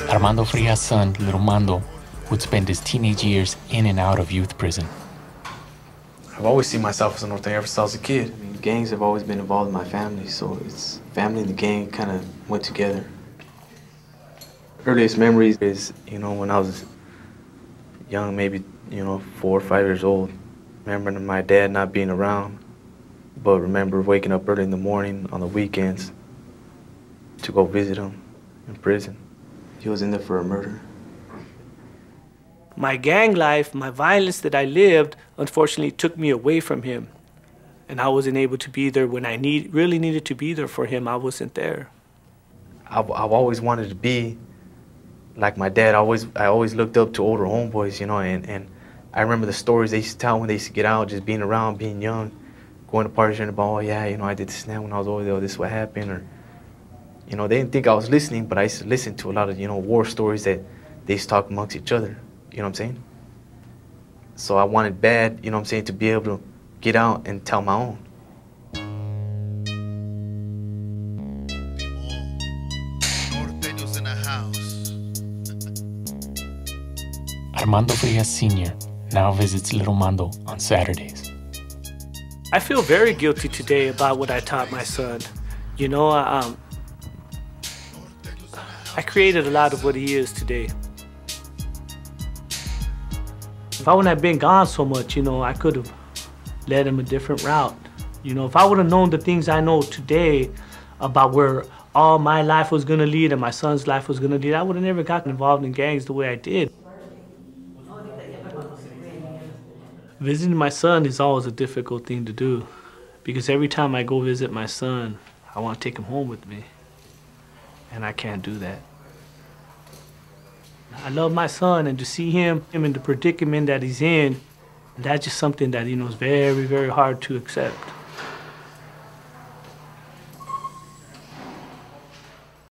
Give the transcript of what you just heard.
Armando Frias' son, Little Mando, would spend his teenage years in and out of youth prison. I've always seen myself as a Norteno ever since I was a kid. I mean, gangs have always been involved in my family, so it's family and the gang kind of went together. Earliest memories is, when I was young, maybe, 4 or 5 years old. Remembering my dad not being around, but remember waking up early in the morning on the weekends to go visit him in prison. He was in there for a murder. My gang life, my violence that I lived, unfortunately took me away from him. And I wasn't able to be there when I really needed to be there for him. I wasn't there. I've always wanted to be like my dad. I always looked up to older homeboys, and I remember the stories they used to tell when they used to get out, just being around, being young, going to parties and about, oh yeah, I did this now when I was over there, this is what happened, or, they didn't think I was listening, but I used to listen to a lot of, war stories that they used to talk amongst each other, you know what I'm saying? So I wanted bad, to be able to get out and tell my own. Norteños in the house. Armando Frias Sr. now visits Little Mando on Saturdays. I feel very guilty today about what I taught my son. I created a lot of what he is today. If I wouldn't have been gone so much, I could have led him a different route. If I would have known the things I know today about where all my life was gonna lead and my son's life was gonna lead, I would have never gotten involved in gangs the way I did. Visiting my son is always a difficult thing to do because every time I go visit my son, I want to take him home with me. And I can't do that. I love my son, and to see him in the predicament that he's in, that's just something that, is very, very hard to accept.